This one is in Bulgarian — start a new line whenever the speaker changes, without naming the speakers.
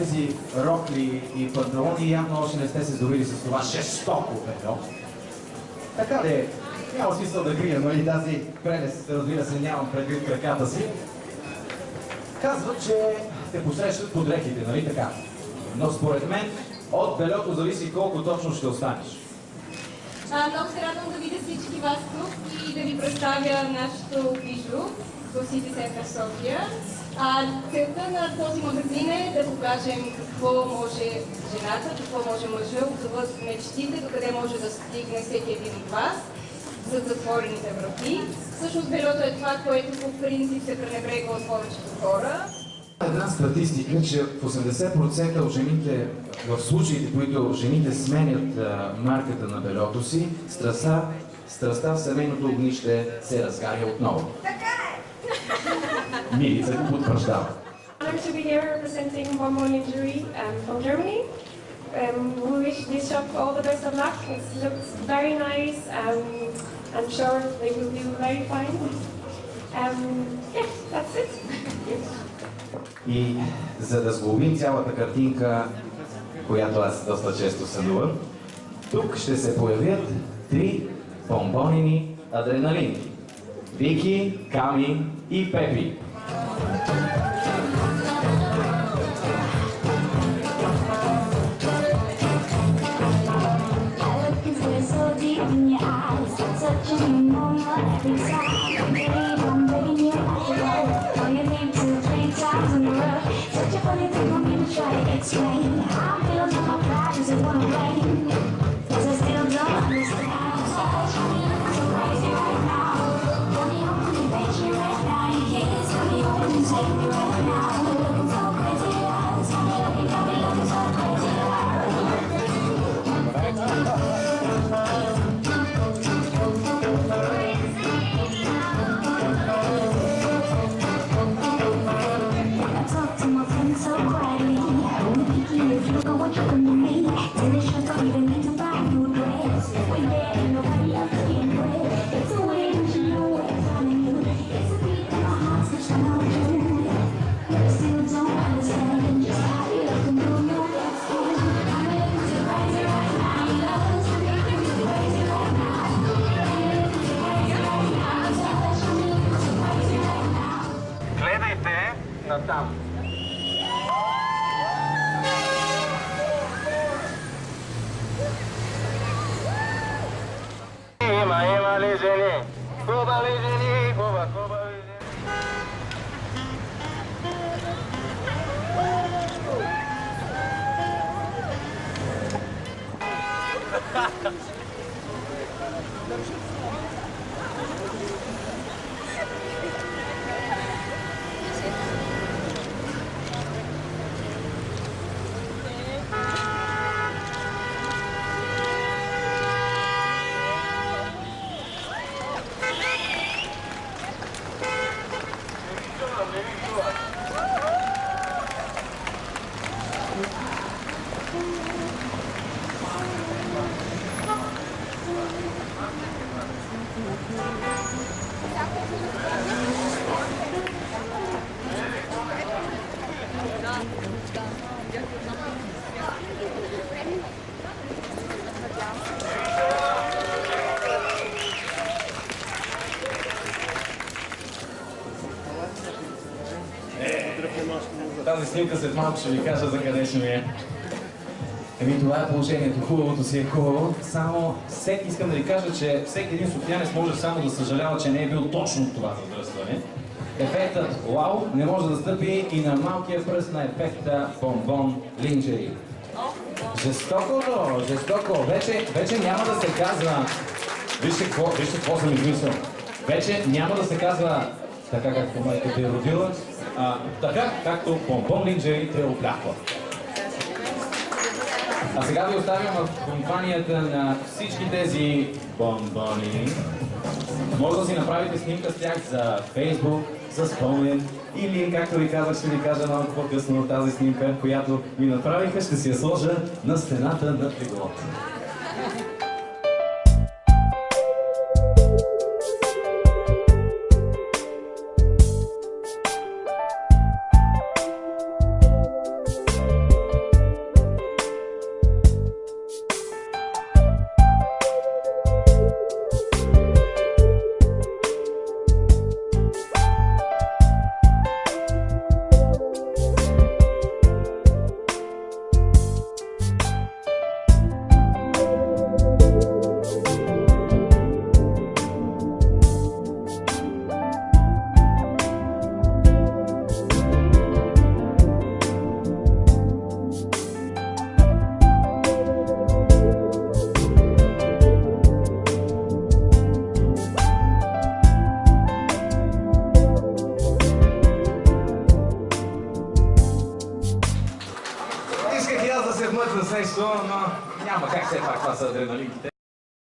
тези рокли и панталони явно още не сте се здобили с това жестоко бельо. Така де, няма смисъл да крия, но и тази прелест, разбира се, нямам предвид краката си. Казват, че те посрещат под дрехите, нали така? Но според мен от бельото зависи колко точно ще останеш.
Много се радвам да видя всички вас тук и да ви представя нашето бижу в City Center София. Целта на този магазин е да покажем какво може жената, какво може мъжа, отвъд мечтите, докъде може да стигне всеки един от вас, за затворените врати. Всъщност бельото е това, което по принцип се пренебрегва от повечето хора.
Една статистика, че в 80% от жените, в случаите, които жените сменят марката на бельото си, страстта в семейното огнище се разгаря отново.
Така е!
Милица го потвърждава.
I'm to be here representing Bonbon Lingerie from Germany. We wish this shop all the best of luck. It looks very nice. I'm sure they will do very fine. Yeah, that's it.
И за да сглобим цялата картинка, която аз доста често сънувам, тук ще се появят 3 бомбонини адреналинки. Вики, Ками и Пепи.
Натам. Има ли жени? Хубави жени, хубави жени.
Тази снимка след малко ще ви кажа за къде ще ми е. Еми това е положението. Хубавото си е хубаво. Само искам да ви кажа, че всеки един софиянец може само да съжалява, че не е бил точно това задръстване. Ефектът вау не може да стъпи и на малкия пръст на ефекта Bonbon Lingerie. Жестокото, жестоко. Вече няма да се казва... Вижте какво съм измислил. Вече няма да се казва така както майка те е родила, така както Bonbon Lingerie те е облякла. А сега ви оставям в компанията на всички тези бомбони. Може да си направите снимка с тях за Facebook, за спомен или, както ви казах, ще ви кажа малко по-късно от тази снимка, която ми направиха, ще си я сложа на стената на леглото. и аз да се вмъкна с нещо, но няма как все пак това са адреналинките.